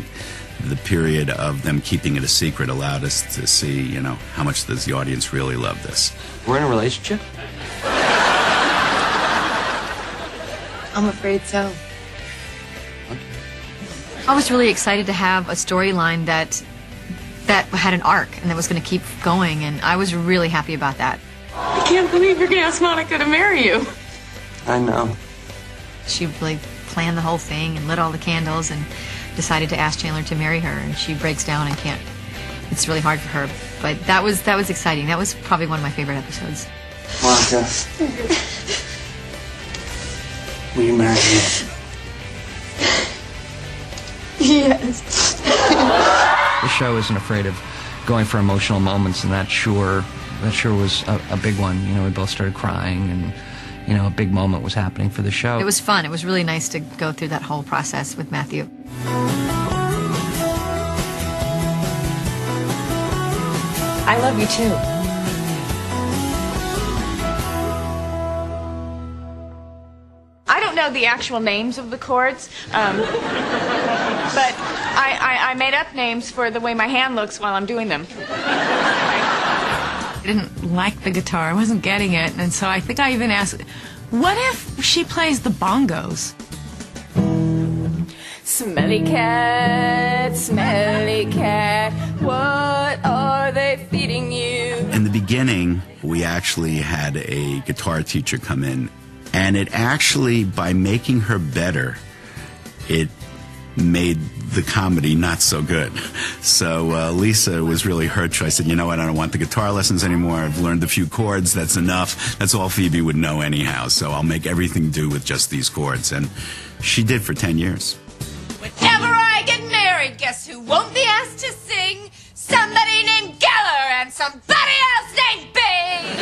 think the period of them keeping it a secret allowed us to see, you know, how much does the audience really love this. We're in a relationship? I'm afraid so. I was really excited to have a storyline that had an arc and that was going to keep going, and I was really happy about that. I can't believe you're going to ask Monica to marry you. I know. She like planned the whole thing and lit all the candles and decided to ask Chandler to marry her, and she breaks down and can't. It's really hard for her, but that was exciting. That was probably one of my favorite episodes. Monica, will you marry me? Yes. The show isn't afraid of going for emotional moments, and that sure was a big one. You know, we both started crying, and you know, a big moment was happening for the show. It was fun. It was really nice to go through that whole process with Matthew. I love you too. I don't know the actual names of the chords, but I made up names for the way my hand looks while I'm doing them. I didn't like the guitar. I wasn't getting it, and so I think I even asked, what if she plays the bongos? Smelly cat, what are they feeding you? In the beginning, we actually had a guitar teacher come in, and it actually, by making her better, it made the comedy not so good. So Lisa was really hurt. I said, you know what, I don't want the guitar lessons anymore. I've learned a few chords. That's enough. That's all Phoebe would know anyhow. So I'll make everything do with just these chords. And she did for 10 years. Whenever I get married, guess who won't be asked to sing? Somebody named Geller and somebody else named Bing!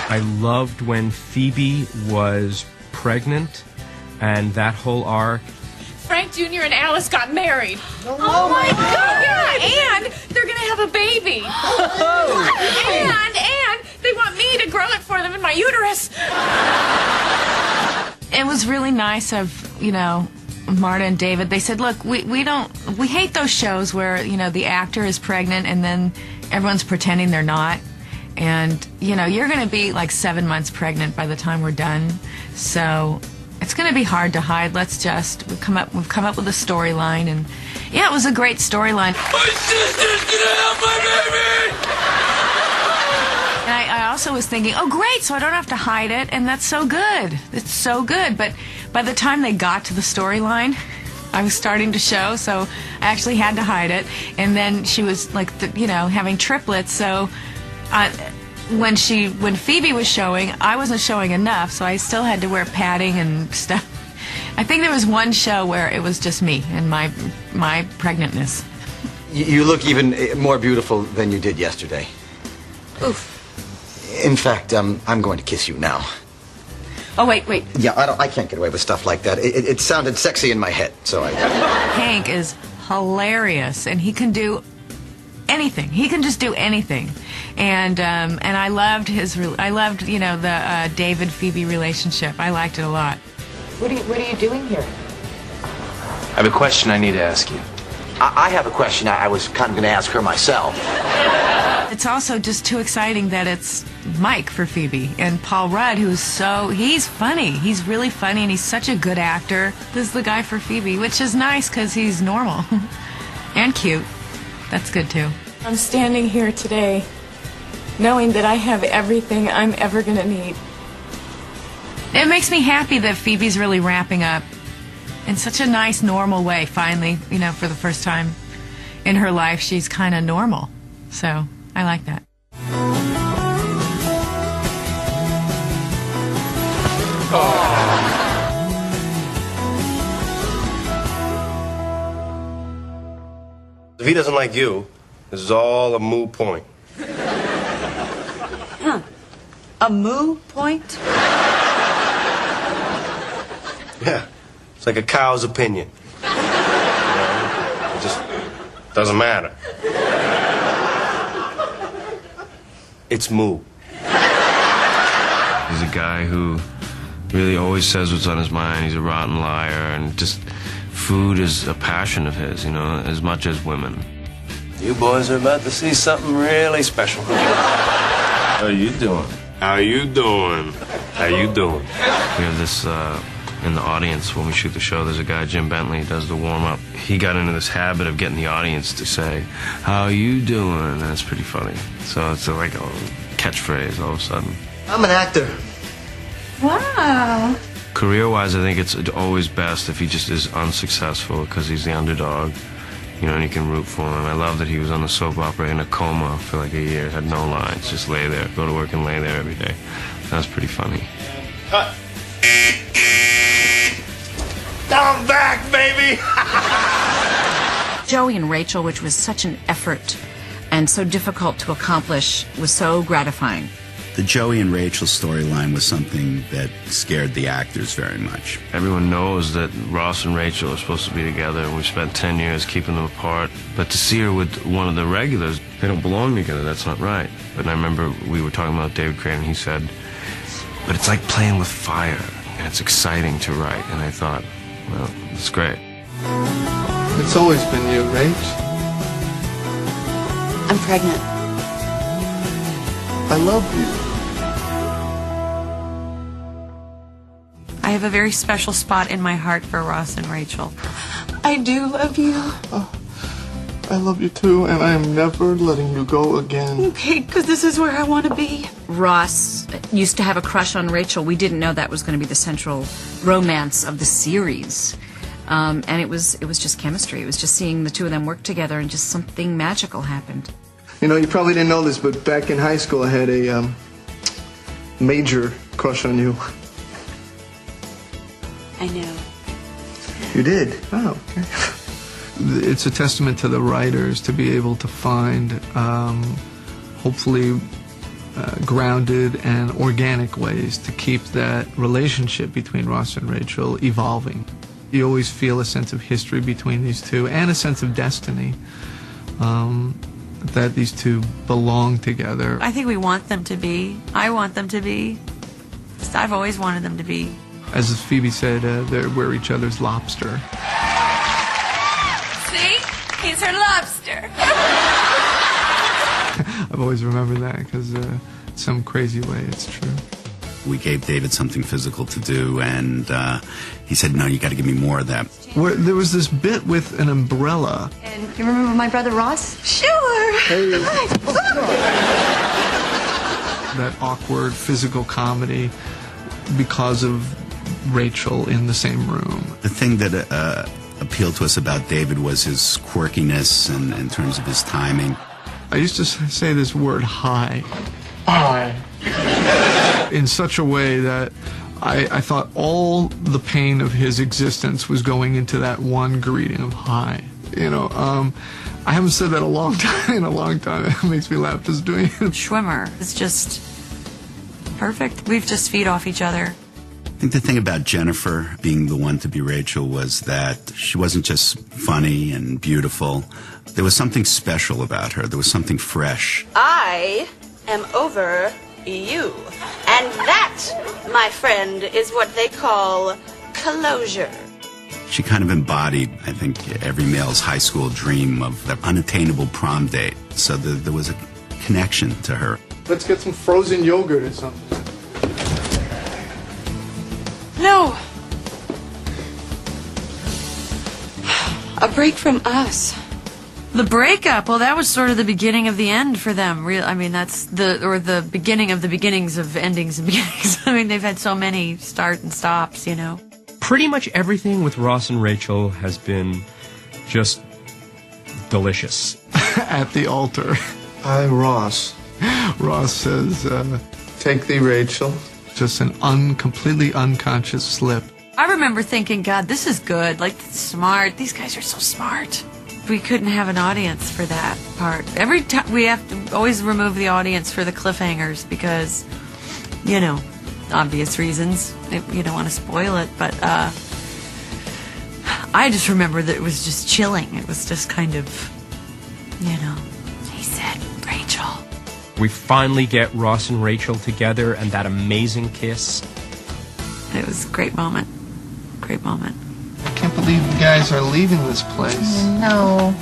I loved when Phoebe was pregnant and that whole arc. Frank Jr. and Alice got married. Oh my God! Yeah, and they're gonna have a baby. And they want me to grow it for them in my uterus. It was really nice of, you know, Marta and David. They said, look, we hate those shows where, you know, the actor is pregnant and then everyone's pretending they're not. And, you know, you're going to be like 7 months pregnant by the time we're done. So it's going to be hard to hide. We've come up with a storyline, and yeah, it was a great storyline. My sister's gonna have my baby! And I also was thinking, oh great, so I don't have to hide it, and that's so good. It's so good. But by the time they got to the storyline, I was starting to show, so I actually had to hide it. And then she was like, you know, having triplets, so when Phoebe was showing, I wasn't showing enough, so I still had to wear padding and stuff. I think there was one show where it was just me and my pregnantness. You look even more beautiful than you did yesterday. Oof. In fact, I'm going to kiss you now. Oh, wait. Yeah, I can't get away with stuff like that. It sounded sexy in my head, so I... Hank is hilarious, and he can do anything. He can just do anything. And I loved you know, the David Phoebe relationship. I liked it a lot. What are you doing here? I have a question I need to ask you. I have a question I was kind of going to ask her myself. It's also just too exciting that it's Mike for Phoebe and Paul Rudd, he's funny. He's really funny, and he's such a good actor. This is the guy for Phoebe, which is nice because he's normal and cute. That's good too. I'm standing here today knowing that I have everything I'm ever going to need. It makes me happy that Phoebe's really wrapping up in such a nice, normal way, finally. You know, for the first time in her life, she's kind of normal. So, I like that. If he doesn't like you, this is all a moot point. Huh. A moo point? Yeah, it's like a cow's opinion. You know, it just doesn't matter. It's moo. He's a guy who Really always says what's on his mind. He's a rotten liar, and just food is a passion of his, you know, as much as women. You boys are about to see something really special. How you doing? How you doing? How you doing? We have this in the audience when we shoot the show. There's a guy, Jim Bentley, does the warm-up. He got into this habit of getting the audience to say, "How you doing?" And it's pretty funny. So it's like a catchphrase all of a sudden. I'm an actor. Wow. Career-wise, I think it's always best if he just is unsuccessful because he's the underdog, you know, and you can root for him. I love that he was on the soap opera in a coma for like a year, had no lines, just lay there, go to work and lay there every day. That was pretty funny. Cut. I'm back, baby! Joey and Rachel, which was such an effort and so difficult to accomplish, was so gratifying. The Joey and Rachel storyline was something that scared the actors very much. Everyone knows that Ross and Rachel are supposed to be together, and we spent 10 years keeping them apart. But to see her with one of the regulars, they don't belong together, that's not right. But I remember we were talking about David Crane, and he said, but it's like playing with fire, and it's exciting to write. And I thought, well, it's great. It's always been you, Rach. I'm pregnant. I love you. I have a very special spot in my heart for Ross and Rachel. I do love you. Oh, I love you too, and I am never letting you go again. Okay, because this is where I want to be. Ross used to have a crush on Rachel. We didn't know that was going to be the central romance of the series. And it was just chemistry. It was just seeing the two of them work together, and just something magical happened. You know, you probably didn't know this, but back in high school I had a major crush on you. I know. You did? Oh, okay. It's a testament to the writers to be able to find, hopefully, grounded and organic ways to keep that relationship between Ross and Rachel evolving. You always feel a sense of history between these two and a sense of destiny, that these two belong together. I think we want them to be. I want them to be. I've always wanted them to be. As Phoebe said, we're each other's lobster. See? He's her lobster. I've always remembered that because some crazy way it's true. We gave David something physical to do, and he said, no, you got to give me more of that. There was this bit with an umbrella. And you remember my brother Ross? Sure. Hey. That awkward physical comedy because of Rachel in the same room. The thing that appealed to us about David was his quirkiness and in terms of his timing. I used to say this word, hi. Hi. In such a way that I thought all the pain of his existence was going into that one greeting of hi. You know, I haven't said that in a long time. It makes me laugh just doing it. Schwimmer is just perfect. We just feed off each other. I think the thing about Jennifer being the one to be Rachel was that she wasn't just funny and beautiful. There was something special about her. There was something fresh. I am over you. And that, my friend, is what they call closure. She kind of embodied, I think, every male's high school dream of that unattainable prom date. So there was a connection to her. Let's get some frozen yogurt or something. No. A break from us. The breakup, well, that was sort of the beginning of the end for them. I mean, that's the beginning of the beginnings of endings and beginnings. I mean, they've had so many start and stops, you know. Pretty much everything with Ross and Rachel has been just delicious. At the altar. Hi, Ross. Ross says, take thee, Rachel. Just an completely unconscious slip. I remember thinking, God, this is good. Like, smart. These guys are so smart. We couldn't have an audience for that part. Every time we have to always remove the audience for the cliffhangers because, you know, obvious reasons. You don't want to spoil it, but I just remember that it was just chilling. It was just kind of, you know, he said, Rachel. We finally get Ross and Rachel together and that amazing kiss. It was a great moment. Great moment. I can't believe you guys are leaving this place. No.